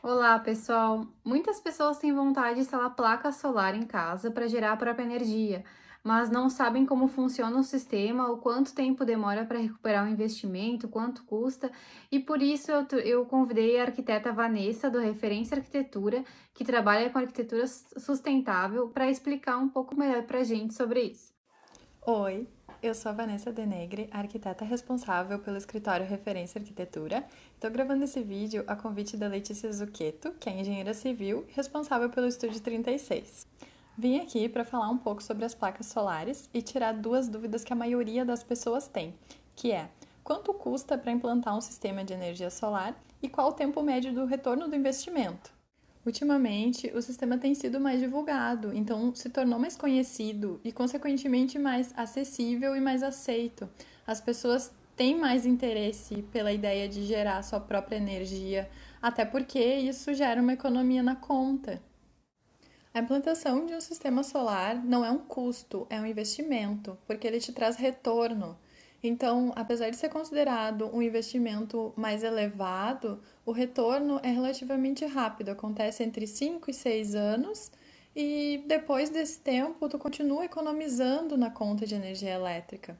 Olá, pessoal! Muitas pessoas têm vontade de instalar placa solar em casa para gerar a própria energia, mas não sabem como funciona o sistema, o quanto tempo demora para recuperar o investimento, quanto custa, e por isso eu convidei a arquiteta Vanessa, do Referência Arquitetura, que trabalha com arquitetura sustentável, para explicar um pouco melhor para a gente sobre isso. Oi, eu sou a Vanessa Denegre, arquiteta responsável pelo escritório Referência Arquitetura. Estou gravando esse vídeo a convite da Letícia Zucchetto, que é engenheira civil e responsável pelo Estúdio 36. Vim aqui para falar um pouco sobre as placas solares e tirar duas dúvidas que a maioria das pessoas tem, que é quanto custa para implantar um sistema de energia solar e qual o tempo médio do retorno do investimento. Ultimamente, o sistema tem sido mais divulgado, então se tornou mais conhecido e, consequentemente, mais acessível e mais aceito. As pessoas têm mais interesse pela ideia de gerar sua própria energia, até porque isso gera uma economia na conta. A implantação de um sistema solar não é um custo, é um investimento, porque ele te traz retorno. Então, apesar de ser considerado um investimento mais elevado, o retorno é relativamente rápido, acontece entre 5 e 6 anos, e depois desse tempo tu continua economizando na conta de energia elétrica.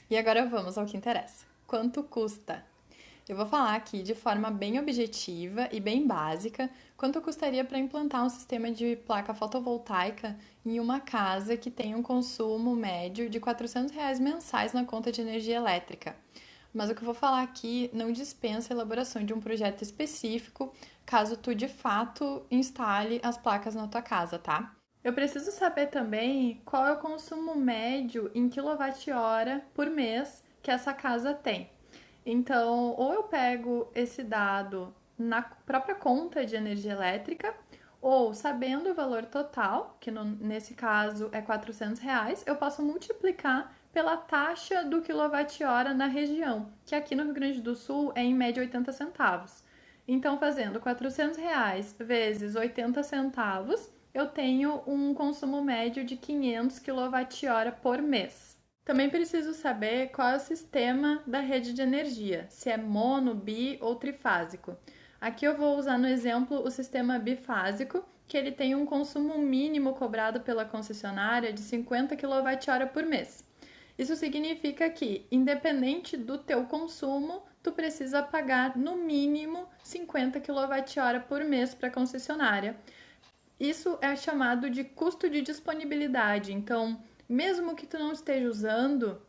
E agora vamos ao que interessa. Quanto custa? Eu vou falar aqui de forma bem objetiva e bem básica quanto custaria para implantar um sistema de placa fotovoltaica em uma casa que tem um consumo médio de R$ 400 mensais na conta de energia elétrica. Mas o que eu vou falar aqui não dispensa a elaboração de um projeto específico, caso tu de fato instale as placas na tua casa, tá? Eu preciso saber também qual é o consumo médio em quilowatt-hora por mês que essa casa tem. Então, ou eu pego esse dado na própria conta de energia elétrica, ou sabendo o valor total, que nesse caso é R$ 400, eu posso multiplicar pela taxa do quilowatt-hora na região, que aqui no Rio Grande do Sul é em média 80 centavos. Então, fazendo R$ 400 vezes 80 centavos, eu tenho um consumo médio de 500 kWh por mês. Também preciso saber qual é o sistema da rede de energia, se é mono, bi ou trifásico. Aqui eu vou usar no exemplo o sistema bifásico, que ele tem um consumo mínimo cobrado pela concessionária de 50 kWh por mês. Isso significa que, independente do teu consumo, tu precisa pagar no mínimo 50 kWh por mês para a concessionária. Isso é chamado de custo de disponibilidade. Então, mesmo que tu não esteja usando,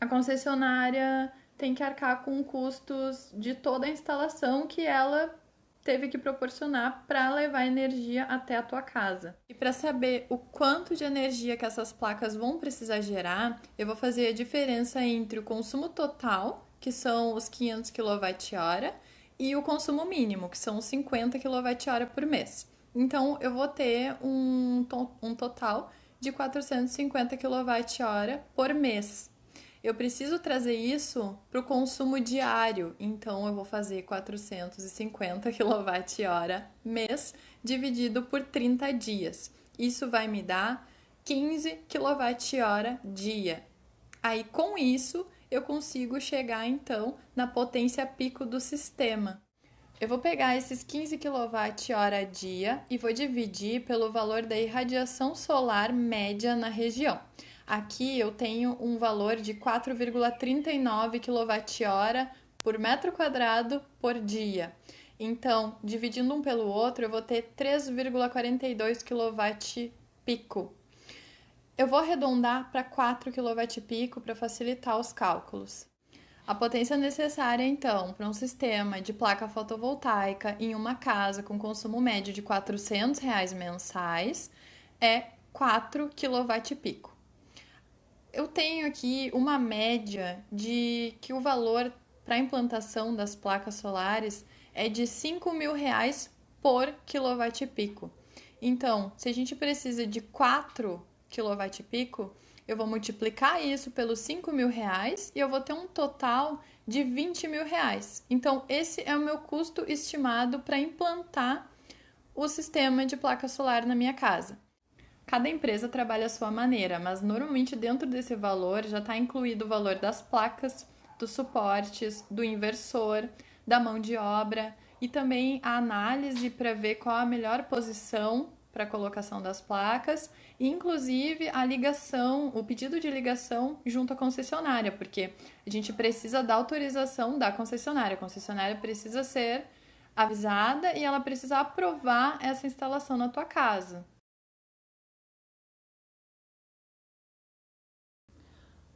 a concessionária tem que arcar com custos de toda a instalação que ela teve que proporcionar para levar energia até a tua casa. E para saber o quanto de energia que essas placas vão precisar gerar, eu vou fazer a diferença entre o consumo total, que são os 500 kWh, e o consumo mínimo, que são os 50 kWh por mês. Então, eu vou ter um total de 450 kWh por mês. Eu preciso trazer isso para o consumo diário, então eu vou fazer 450 kWh mês dividido por 30 dias. Isso vai me dar 15 kWh dia. Aí com isso eu consigo chegar então na potência pico do sistema. Eu vou pegar esses 15 kWh dia e vou dividir pelo valor da irradiação solar média na região. Aqui eu tenho um valor de 4,39 kWh por metro quadrado por dia. Então, dividindo um pelo outro, eu vou ter 3,42 kW pico. Eu vou arredondar para 4 kW pico para facilitar os cálculos. A potência necessária, então, para um sistema de placa fotovoltaica em uma casa com consumo médio de R$ 400 mensais é 4 kW pico. Eu tenho aqui uma média de que o valor para a implantação das placas solares é de R$ 5.000 por kW pico. Então, se a gente precisa de 4 kW pico, eu vou multiplicar isso pelos R$ 5.000 e eu vou ter um total de R$ 20.000. Então, esse é o meu custo estimado para implantar o sistema de placa solar na minha casa. Cada empresa trabalha à sua maneira, mas normalmente dentro desse valor já está incluído o valor das placas, dos suportes, do inversor, da mão de obra e também a análise para ver qual a melhor posição para a colocação das placas, e inclusive a ligação, o pedido de ligação junto à concessionária, porque a gente precisa da autorização da concessionária. A concessionária precisa ser avisada e ela precisa aprovar essa instalação na tua casa.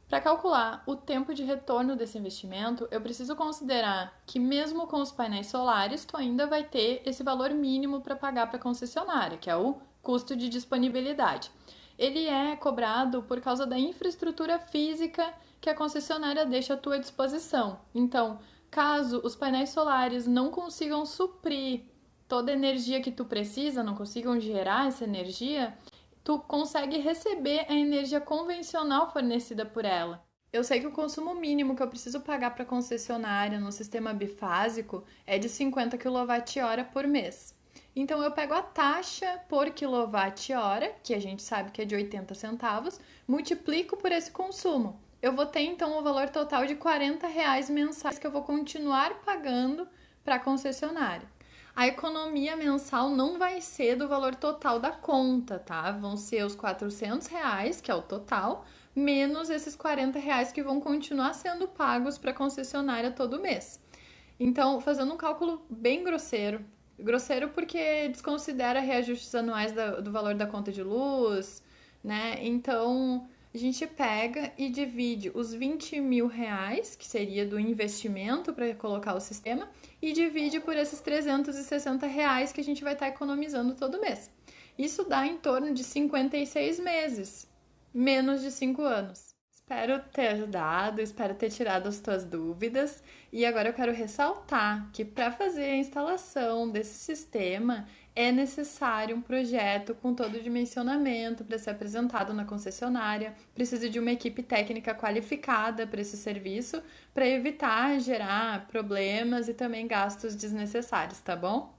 Para calcular o tempo de retorno desse investimento, eu preciso considerar que mesmo com os painéis solares, tu ainda vai ter esse valor mínimo para pagar para a concessionária, que é o custo de disponibilidade. Ele é cobrado por causa da infraestrutura física que a concessionária deixa à tua disposição. Então, caso os painéis solares não consigam suprir toda a energia que tu precisa, não consigam gerar essa energia, tu consegue receber a energia convencional fornecida por ela. Eu sei que o consumo mínimo que eu preciso pagar para a concessionária no sistema bifásico é de 50 kWh por mês. Então eu pego a taxa por quilowatt-hora, que a gente sabe que é de 80 centavos, multiplico por esse consumo. Eu vou ter então o valor total de R$ 40 mensais que eu vou continuar pagando para a concessionária. A economia mensal não vai ser do valor total da conta, tá? Vão ser os R$ 400, que é o total, menos esses R$ 40 que vão continuar sendo pagos para a concessionária todo mês. Então, fazendo um cálculo bem grosseiro porque desconsidera reajustes anuais do valor da conta de luz, né? Então, a gente pega e divide os R$ 20.000, que seria do investimento para colocar o sistema, e divide por esses R$ 360 que a gente vai estar economizando todo mês. Isso dá em torno de 56 meses, menos de 5 anos. Espero ter ajudado, espero ter tirado as tuas dúvidas. E agora eu quero ressaltar que para fazer a instalação desse sistema é necessário um projeto com todo o dimensionamento para ser apresentado na concessionária. Precisa de uma equipe técnica qualificada para esse serviço, para evitar gerar problemas e também gastos desnecessários, tá bom?